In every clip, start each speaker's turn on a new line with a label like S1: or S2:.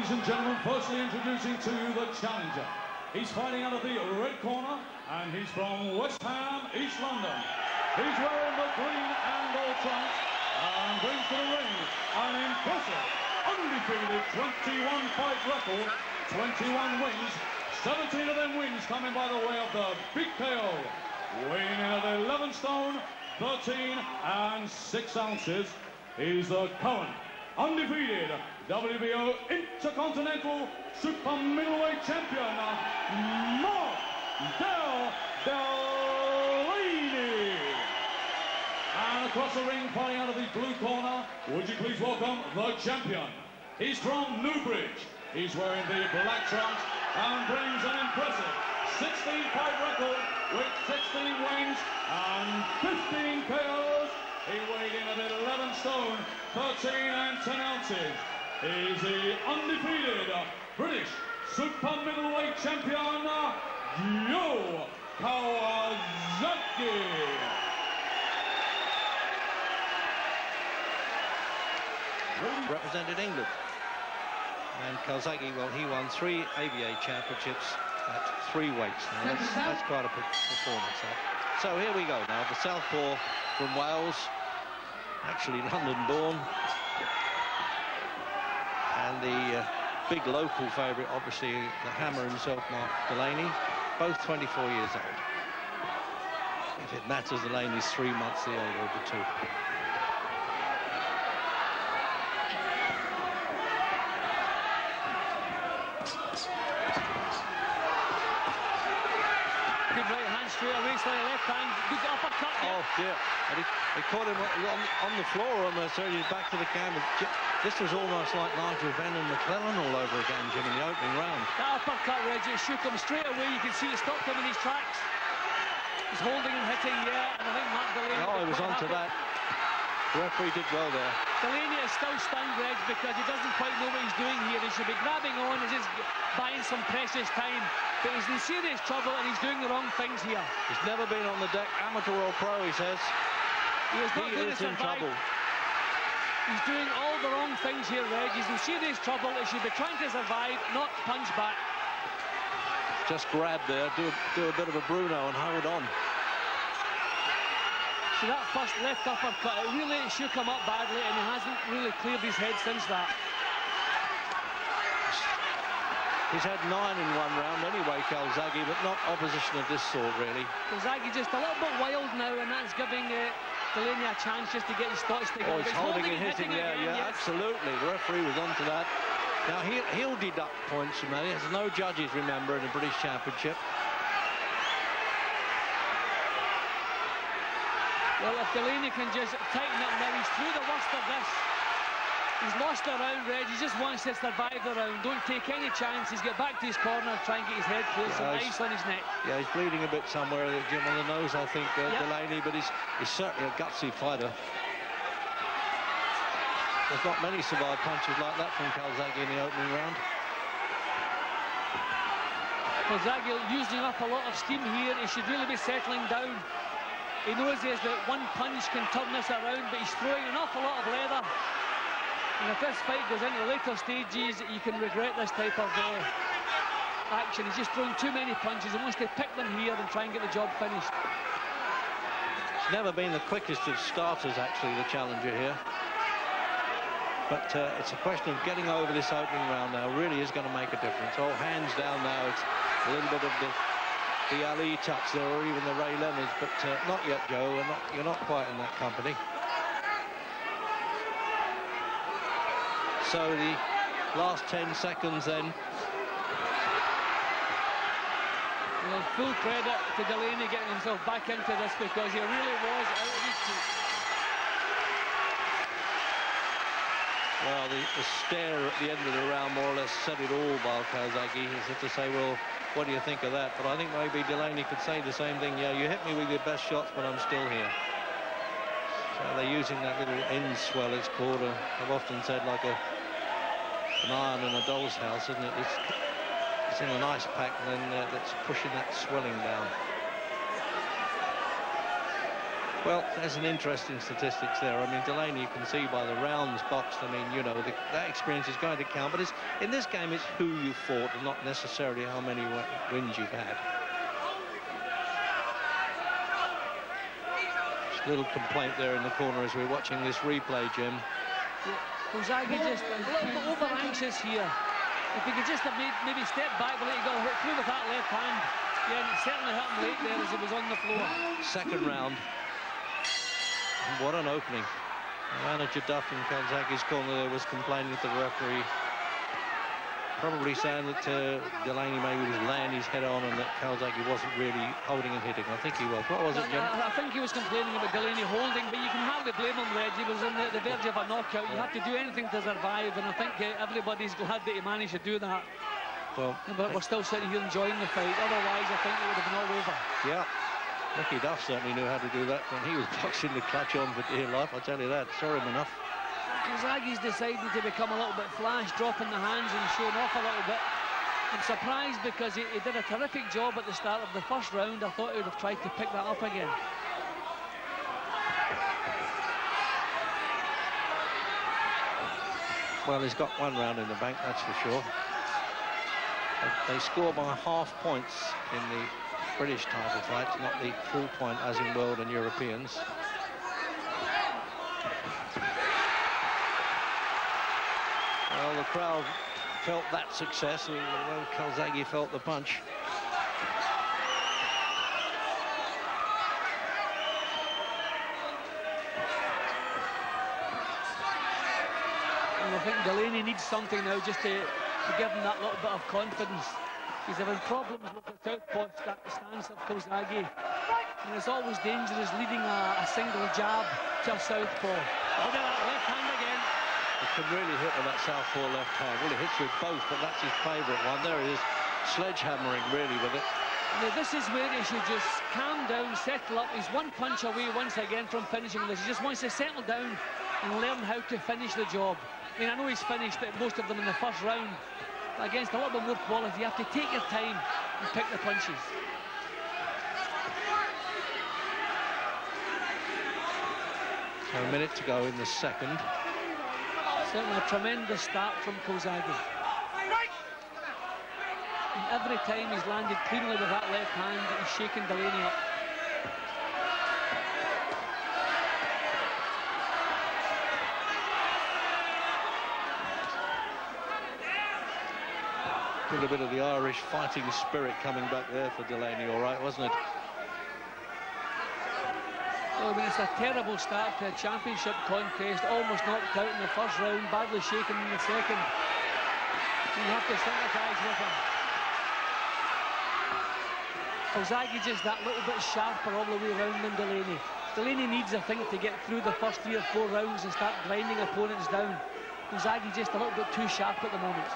S1: Ladies and gentlemen, firstly introducing to the challenger. He's fighting out of the red corner, and he's from West Ham, East London. He's wearing the green and gold trunks, and brings to the ring an impressive, undefeated 21-fight record, 21 wins, 17 of them wins coming by the way of the big KO. Weighing in at 11 stone, 13 and 6 ounces, is the current undefeated WBO Intercontinental Super Middleweight Champion, Mark Delaney. And across the ring, fighting out of the blue corner, would you please welcome the champion. He's from Newbridge. He's wearing the black trunks and brings an impressive 16-fight record with 16 wins and 15 KOs. He weighed in at 11 stone, 13 and 10 ounces. He's the undefeated British Super Middleweight Champion, Calzaghe.
S2: Represented England. And Calzaghe, well, he won 3 ABA championships at 3 weights. Now, that's quite a performance. So here we go now. The southpaw from Wales, actually London-born, and the big local favourite, obviously the hammer himself, Mark Delaney, both 24 years old. If it matters, Delaney's 3 months the older of the two.
S3: Straight away, slightly left hand, good uppercut. Yeah.
S2: Oh dear, and he caught him on the floor almost, so he's back to the camera. This was almost like Nigel Venn and McClellan all over again, Jim, in the opening round.
S3: That uppercut, Reggie, shook him straight away. You can see it stopped him in his tracks. He's holding and hitting, yeah, and I think Mark Delaney...
S2: Oh, he was onto that. The referee did well there.
S3: Delaney is still stunned, Reg, because he doesn't quite know what he's doing here. He should be grabbing on, he's just buying some precious time. But he's in serious trouble and he's doing the wrong things here.
S2: He's never been on the deck, amateur or pro, he says.
S3: He is in trouble. He's doing all the wrong things here, Reg. He's in serious trouble. He should be trying to survive, not punch back.
S2: Just grab there, do a bit of a Bruno and hold on.
S3: See that first left uppercut, it really shook him up badly and he hasn't really cleared his head since that.
S2: He's had 9 in 1 round anyway, Calzaghe, but not opposition of this sort, really.
S3: Calzaghe just a little bit wild now, and that's giving Delaney a chance just to get his thoughts together.
S2: Oh, he's holding and hitting there, yeah, yes. Absolutely. The referee was onto that. Now, he'll deduct points from that. There's no judges, remember, in the British Championship.
S3: Well, if Delaney can just tighten up now, he's through the worst of this. He's lost the round, Reg. He just wants to survive the round. Don't take any chances. Get back to his corner, try and get his head clear, some ice on his neck. Yeah,
S2: he's bleeding a bit somewhere, Jim, on the nose, I think, Delaney, but he's certainly a gutsy fighter. There's not many survive punches like that from Calzaghe in the opening round.
S3: Calzaghe using up a lot of steam here. He should really be settling down. He knows that one punch can turn this around, but he's throwing an awful lot of leather. And if this fight goes into later stages, you can regret this type of action. He's just throwing too many punches. He wants to pick them here and try and get the job finished.
S2: It's never been the quickest of starters, actually, the challenger here. But it's a question of getting over this opening round now. Really is going to make a difference. Oh, hands down now. It's a little bit of the Ali touch there, or even the Ray Leonards, but not yet, Joe. You're not quite in that company. So the last 10 seconds then.
S3: Well, full credit to Delaney getting himself back into this, because he really was out of his seat.
S2: Well, the stare at the end of the round more or less said it all by Calzaghe, as if to say, well, what do you think of that? But I think maybe Delaney could say the same thing. Yeah, you hit me with your best shots, but I'm still here. So they're using that little end swell, it's called. I've often said like an iron in a doll's house, isn't it? It's in an ice pack, and then it's pushing that swelling down. Well, there's an interesting statistics there. I mean, Delaney, you can see by the rounds boxed, I mean, you know, that experience is going to count. But in this game, it's who you fought and not necessarily how many wins you've had. Just a little complaint there in the corner as we're watching this replay, Jim.
S3: Calzaghe just a little bit over-anxious here. If he could just have maybe step back, but let you go through with that left hand. Yeah, it certainly hit him late there as he was on the floor.
S2: Second round. What an opening. Manager Duff in Calzaghe's corner there was complaining to the referee, probably saying that Delaney maybe was laying his head on and that Calzaghe wasn't really holding and hitting. I think he was. What was it, Jim?
S3: I think he was complaining about Delaney holding, but you can hardly blame him, Reg. He was on the verge of a knockout. You have to do anything to survive, and I think everybody's glad that he managed to do that.
S2: Well,
S3: but we're still sitting here enjoying the fight. Otherwise, I think it would have been all over.
S2: Yeah. Mickey Duff certainly knew how to do that when he was boxing the clutch on for dear life. I'll tell you that. Saw him enough.
S3: Calzaghe's decided to become a little bit flash, dropping the hands and showing off a little bit. I'm surprised because he did a terrific job at the start of the first round. I thought he would have tried to pick that up again.
S2: Well, he's got one round in the bank, that's for sure. They score by half points in the British title fight, not the full point as in world and Europeans. Well, the crowd felt that success, although Calzaghe felt the punch.
S3: And I think Delaney needs something now just to give him that little bit of confidence. He's having problems with the southpaw stance of Calzaghe. And it's always dangerous leading a single jab to a southpaw. Look at that left hand again.
S2: He can really hit with that southpaw left hand. Well, he hits with both, but that's his favourite one. There he is, sledgehammering really with it.
S3: Now, this is where he should just calm down, settle up. He's one punch away once again from finishing this. He just wants to settle down and learn how to finish the job. I mean, I know he's finished most of them in the first round. Against a little bit more quality, you have to take your time and pick the punches.
S2: So a minute to go in the second.
S3: Certainly a tremendous start from Calzaghe. And every time he's landed cleanly with that left hand, he's shaking Delaney up.
S2: A bit of the Irish fighting spirit coming back there for Delaney, all right, wasn't it?
S3: Well, I mean, it's a terrible start to a championship contest, almost knocked out in the first round, badly shaken in the second. You have to sympathise with him. Calzaghe just that little bit sharper all the way around than Delaney. Delaney needs, I think, to get through the first 3 or 4 rounds and start grinding opponents down. Calzaghe just a little bit too sharp at the moment.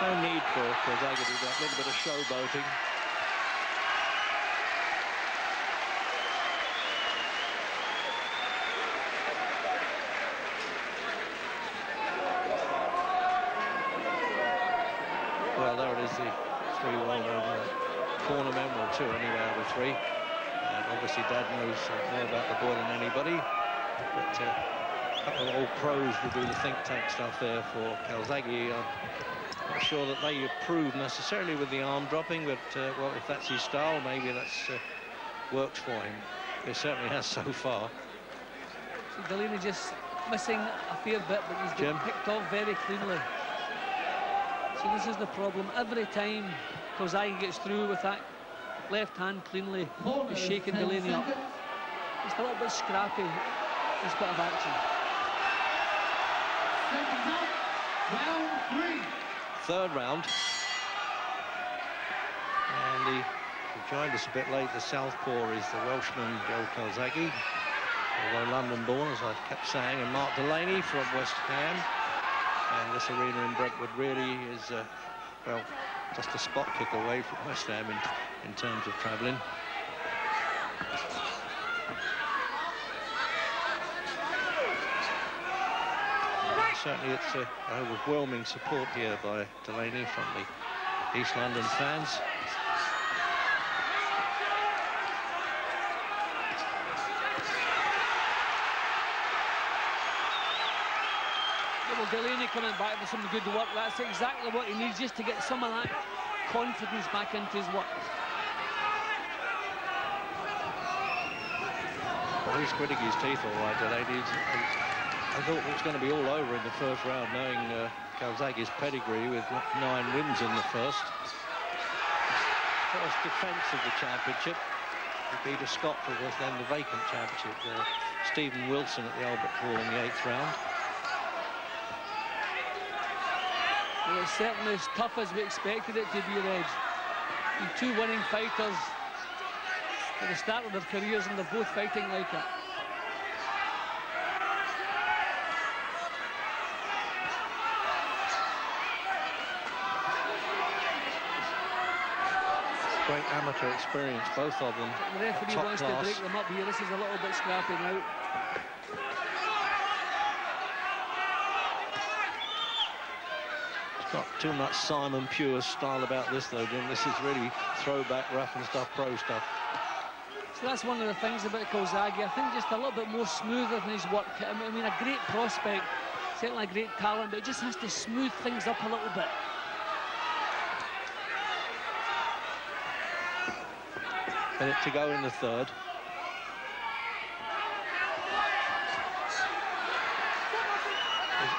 S2: No need for Calzaghe to do that little bit of showboating. Well, there it is, the 3-1 over corner men, or 2 anyway out of 3. And obviously Dad knows more about the boy than anybody. But a couple of old pros will do the think tank stuff there for Calzaghe. Not sure that they approve necessarily with the arm dropping, but well, if that's his style, maybe that's works for him. It certainly has so far.
S3: So Delaney just missing a fair bit, but he's getting picked off very cleanly. So this is the problem. Every time Calzaghe gets through with that left hand cleanly, he's shaking Delaney up. Just a little bit scrappy, this bit of action.
S1: Round 3.
S2: Third round, and he joined us a bit late. The southpaw is the Welshman Joe Calzaghe, although London-born, as I kept saying, and Mark Delaney from West Ham. And this arena in Brentwood really is, well, just a spot kick away from West Ham in terms of travelling. certainly it's overwhelming support here by Delaney from the East London fans.
S3: Well, Delaney coming back with some good work. That's exactly what he needs, just to get some of that confidence back into his work.
S2: Well, he's gritting his teeth all right, Delaney. I thought it was going to be all over in the first round, knowing Calzaghe's pedigree with 9 wins in the first. First defence of the championship. He beat a Scot who was then the vacant championship. Stephen Wilson at the Albert Hall in the 8th round.
S3: Well, it's certainly as tough as we expected it to be, Reg. And 2 winning fighters at the start of their careers, and they're both fighting like it.
S2: Great amateur experience, both of them.
S3: The referee wants to break them up here. This is a little bit scrappy now.
S2: Not too much Simon Pure style about this, though, Jim. This is really throwback, rough and stuff, pro stuff.
S3: So that's one of the things about Calzaghe. I think just a little bit more smoother than his work. I mean, a great prospect, certainly a great talent, but it just has to smooth things up a little bit.
S2: Minute to go in the third.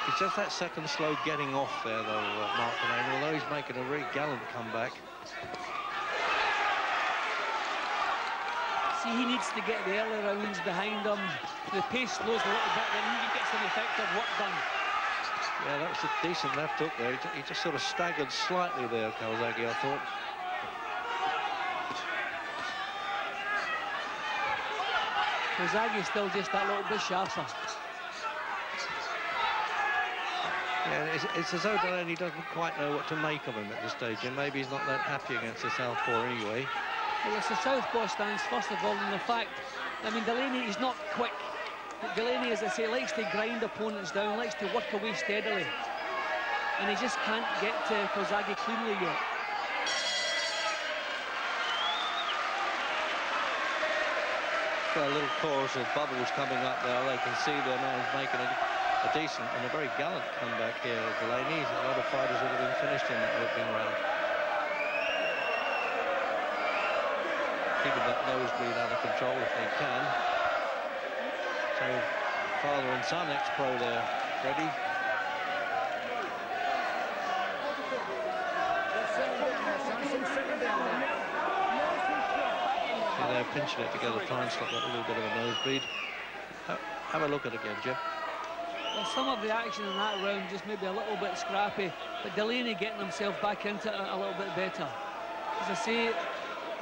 S2: It's just that second slow getting off there, though, Mark Delaney, although he's making a really gallant comeback.
S3: See, he needs to get the early rounds behind him. The pace slows a little bit, then he can get some effective work done.
S2: Yeah, that was a decent left hook there. He just sort of staggered slightly there, Calzaghe, I thought.
S3: Calzaghe's still just that little bit sharper.
S2: Yeah, it's as though Delaney doesn't quite know what to make of him at this stage, and maybe he's not that happy against the southpaw anyway.
S3: Well, it's the southpaw stance, first of all, and the fact, I mean, Delaney is not quick. But Delaney, as I say, likes to grind opponents down, likes to work away steadily. And he just can't get to Calzaghe cleanly yet.
S2: Got a little chorus of bubbles coming up there. They can see their man's making a decent and a very gallant comeback here, Delaney. A lot of fighters would have been finished in that opening round. Keeping that nosebleed under control if they can. So, father and son, ex-pro there, Freddie. See, they're pinching it together, trying to stop that little bit of a nosebleed. Have a look at it again, Jim.
S3: Well, some of the action in that round just maybe a little bit scrappy, but Delaney getting himself back into it a little bit better. As I say,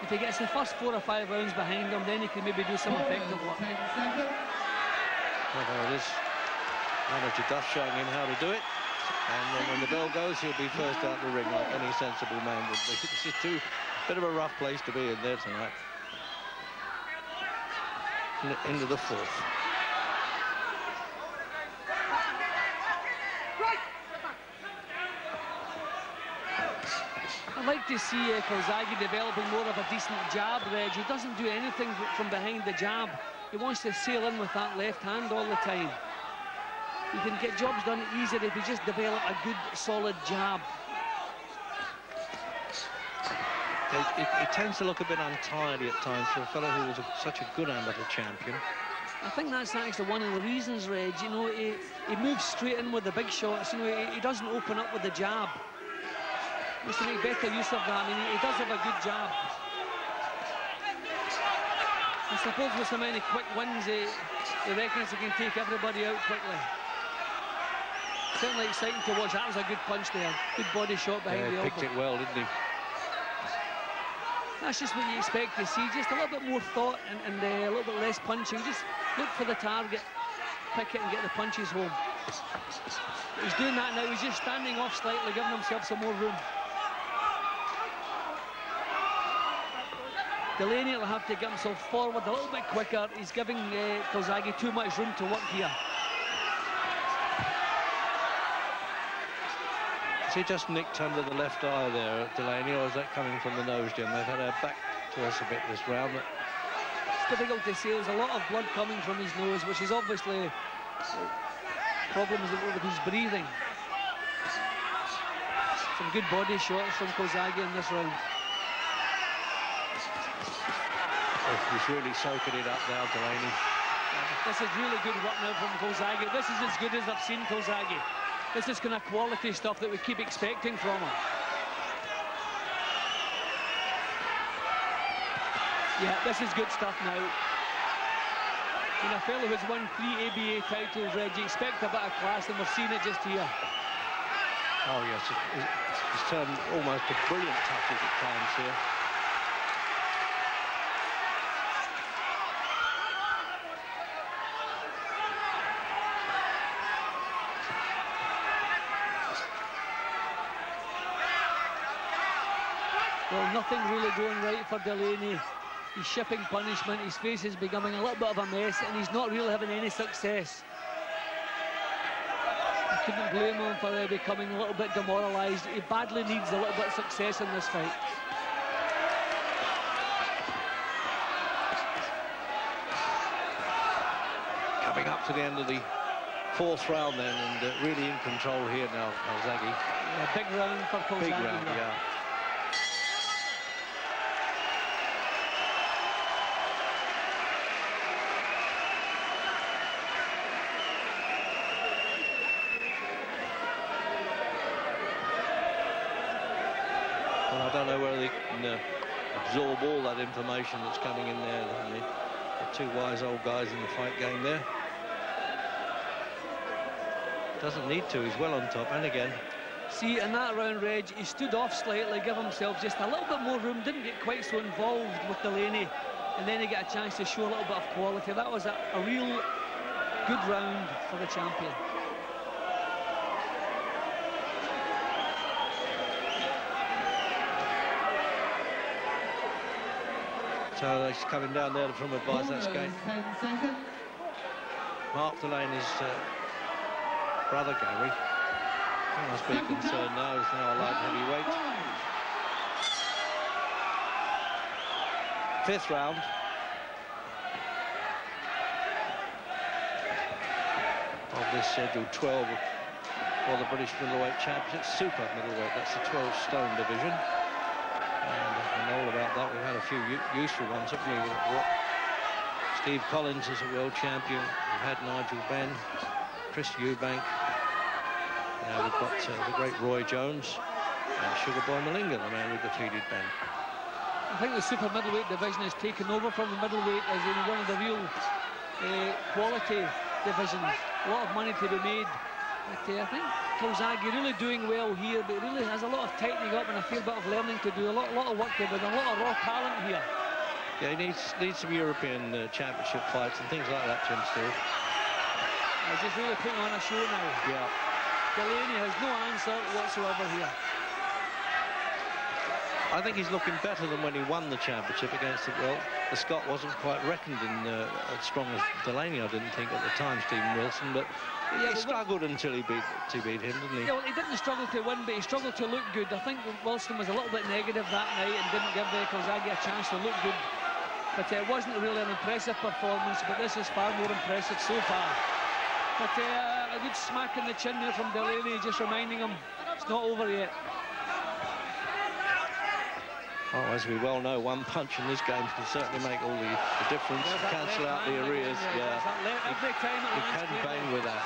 S3: if he gets the first 4 or 5 rounds behind him, then he can maybe do some effective work.
S2: Well, there it is. Manager Duff showing him how to do it. And then when the bell goes, he'll be first out the ring like any sensible man would be. This is a bit of a rough place to be in there tonight. Into the fourth.
S3: I'd like to see Calzaghe developing more of a decent jab, Reg. He doesn't do anything from behind the jab. He wants to sail in with that left hand all the time. He can get jobs done easier if he just develop a good, solid jab.
S2: He tends to look a bit untidy at times for a fellow who was such a good amateur champion.
S3: I think that's actually one of the reasons, Reg. You know, he moves straight in with the big shots. You know, he doesn't open up with the jab. He needs to make better use of that. I mean, he does have a good jab. I suppose with so many quick wins, he reckons he can take everybody out quickly. Certainly exciting to watch. That was a good punch there. Good body shot behind the elbow.
S2: He picked it well, didn't he?
S3: That's just what you expect to see. Just a little bit more thought and a little bit less punching. Just look for the target, pick it and get the punches home. But he's doing that now. He's just standing off slightly, giving himself some more room. Delaney will have to get himself forward a little bit quicker. He's giving Calzaghe too much room to work here.
S2: Is he just nicked under the left eye there, Delaney, or is that coming from the nose, Jim? They've had our back to us a bit this round.
S3: It's difficult to say. There's a lot of blood coming from his nose, which is obviously problems with his breathing. Some good body shots from Calzaghe in this round.
S2: He's really soaking it up now, Delaney.
S3: This is really good work now from Calzaghe. This is as good as I've seen Calzaghe. This is kind of quality stuff that we keep expecting from him. Yeah, this is good stuff now. When a fellow who's won 3 ABA titles, Reg, you expect a bit of class, and we're seeing it just here.
S2: Oh, yes, it's turned almost to brilliant touches at times here.
S3: Well, nothing really going right for Delaney. He's shipping punishment, his face is becoming a little bit of a mess, and he's not really having any success. You couldn't blame him for becoming a little bit demoralised. He badly needs a little bit of success in this fight.
S2: Coming up to the end of the 4th round then, and really in control here now, Calzaghe.
S3: Yeah, big round for Calzaghe.
S2: Big round, yeah. I don't know whether they can absorb all that information that's coming in there. The 2 wise old guys in the fight game there. Doesn't need to, he's well on top, and again.
S3: See, in that round, Reg, he stood off slightly, give himself just a little bit more room, didn't get quite so involved with Delaney, and then he got a chance to show a little bit of quality. That was a real good round for the champion.
S2: So he's coming down there from advice. That's going. Mark Delaney's brother Gary. He must be concerned now. He's now a light heavyweight. 5th round. Of this scheduled 12 for the British middleweight championship, super middleweight. That's the 12-stone division. And all about that, we've had a few useful ones, haven't we? Steve Collins is a world champion. We've had Nigel Benn, Chris Eubank. Now we've got the great Roy Jones and Sugar Boy Malinga, the man who defeated Benn.
S3: I think the super middleweight division has taken over from the middleweight as in one of the real quality divisions. A lot of money to be made. But I think Calzaghe really doing well here, but really has a lot of tightening up and a fair bit of learning to do. A lot of work to do, and a lot of raw talent here.
S2: Yeah, he needs some European championship fights and things like that, Jim, still.
S3: He's just really putting on a show now.
S2: Yeah.
S3: Delaney has no answer whatsoever here.
S2: I think he's looking better than when he won the championship against the Scot wasn't quite reckoned in as strong as Delaney, I didn't think at the time, Stephen Wilson, but yeah, he struggled until he beat him, didn't he?
S3: Yeah, well, he didn't struggle to win, but he struggled to look good. I think Wilson was a little bit negative that night and didn't give Calzaghe a chance to look good. But it wasn't really an impressive performance, but this is far more impressive so far. But a good smack in the chin there from Delaney, just reminding him it's not over yet.
S2: Oh, as we well know, one punch in this game can certainly make all the difference, cancel out the arrears. Yeah,
S3: every time
S2: he can bang with that.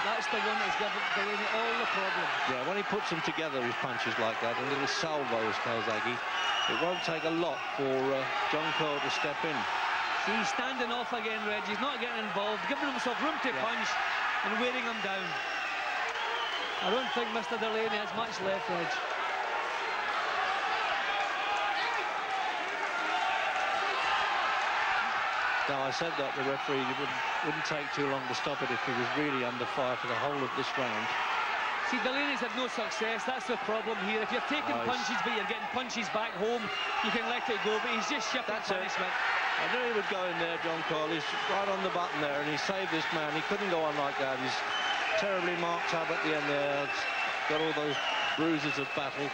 S3: That's the one that's given Delaney all the problems.
S2: Yeah, when he puts them together, his punches like that, and little salvos, Calzaghe, it won't take a lot for John Curl to step in.
S3: See, he's standing off again, Reg. He's not getting involved, giving himself room to punch and wearing him down. I don't think Mr. Delaney has much left, Reg.
S2: Now, I said that the referee wouldn't take too long to stop it if he was really under fire for the whole of this round.
S3: See, Delaney's had no success. That's the problem here. If you're taking punches, but you're getting punches back home, you can let it go, but he's just shipping punishment.
S2: I knew he would go in there, John Cole. He's right on the button there, and he saved this man. He couldn't go on like that. terribly marked up at the end there. Got all those bruises of battle.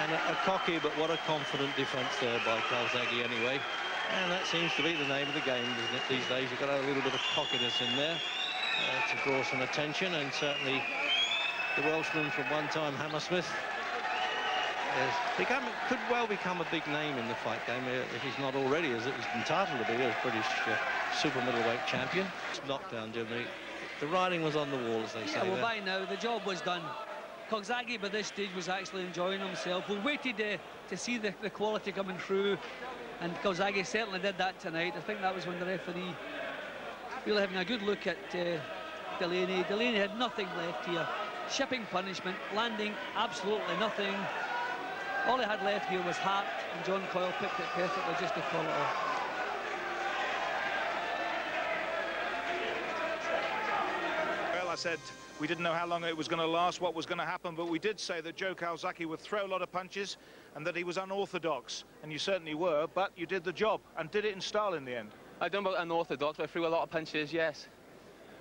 S2: And a cocky, but what a confident defence there by Calzaghe anyway. And that seems to be the name of the game, doesn't it, these days? You've got to have a little bit of cockiness in there to draw some attention, and certainly the Welshman from one time, Hammersmith, could well become a big name in the fight game if he's not already, as it was entitled to be, a British super middleweight champion. Knockdown, Jimmy. The writing was on the wall, as they say.
S3: Yeah, well, by now, the job was done. Calzaghe, by this stage, was actually enjoying himself. We waited to see the quality coming through, and Calzaghe certainly did that tonight. I think that was when the referee really having a good look at Delaney. Delaney had nothing left here. Shipping punishment, landing absolutely nothing. All he had left here was heart, and John Coyle picked it perfectly just to call it off.
S4: Well, I said we didn't know how long it was going to last, what was going to happen, but we did say that Joe Calzaghe would throw a lot of punches and that he was unorthodox, and you certainly were, but you did the job and did it in style in the end.
S5: I don't know about unorthodox, but I threw a lot of punches, yes.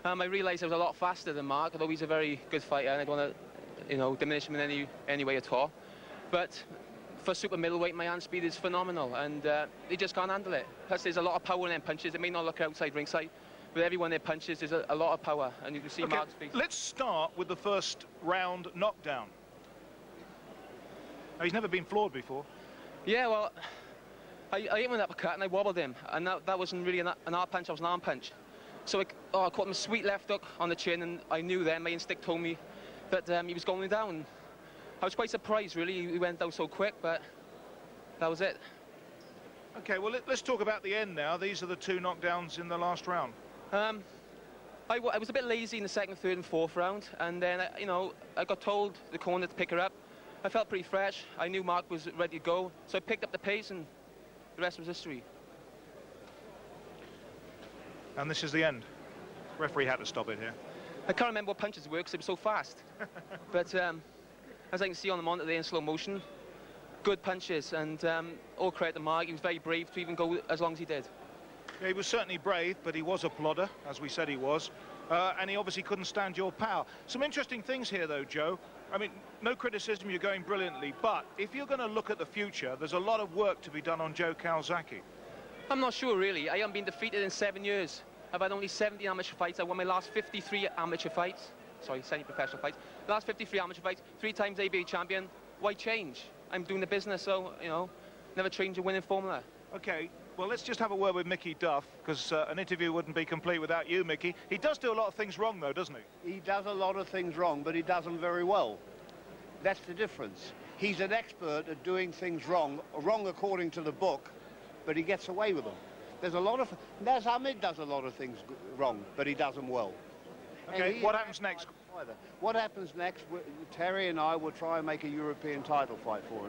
S5: I realised I was a lot faster than Mark, although he's a very good fighter, and I don't want to, you know, diminish him in any way at all. But for super middleweight, my hand speed is phenomenal, and they just can't handle it. Plus, there's a lot of power in them punches. It may not look outside ringside, but every one of their punches is a lot of power, and you can see Mark's speed.
S4: Let's start with the first round knockdown. Now, he's never been floored before.
S5: Yeah, well, I hit him an uppercut and I wobbled him, and that wasn't really an hard punch, that was an arm punch. So I caught him a sweet left hook on the chin, and I knew then, my instinct told me that he was going down. I was quite surprised, really. He went down so quick, but that was it.
S4: Okay, well, let's talk about the end now. These are the two knockdowns in the last round.
S5: I was a bit lazy in the second, third and fourth round, and then, you know, I got told the corner to pick her up. I felt pretty fresh. I knew Mark was ready to go, so I picked up the pace, and the rest was history.
S4: And this is the end. Referee had to stop it here.
S5: I can't remember what punches were because it was so fast. But as I can see on the monitor there in slow motion, good punches, and all credit to Mark. He was very brave to even go as long as he did.
S4: Yeah, he was certainly brave, but he was a plodder, as we said he was. And he obviously couldn't stand your power. Some interesting things here, though, Joe. I mean, no criticism, you're going brilliantly, but if you're going to look at the future, there's a lot of work to be done on Joe Calzaghe.
S5: I'm not sure, really. I haven't been defeated in 7 years. I've had only 70 amateur fights. I won my last 53 amateur fights. Sorry, semi-professional fights. Last 53 amateur fights, 3 times ABA champion. Why change? I'm doing the business, so, you know, never change a winning formula.
S4: Okay, well, let's just have a word with Mickey Duff, because an interview wouldn't be complete without you, Mickey. He does do a lot of things wrong, though, doesn't he?
S6: He does a lot of things wrong, but he does them very well. That's the difference. He's an expert at doing things wrong according to the book, but he gets away with them. There's a lot of... Naz Ahmed does a lot of things wrong, but he does them well.
S4: Okay, what happens next?
S6: What happens next, Terry and I will try and make a European title fight for him.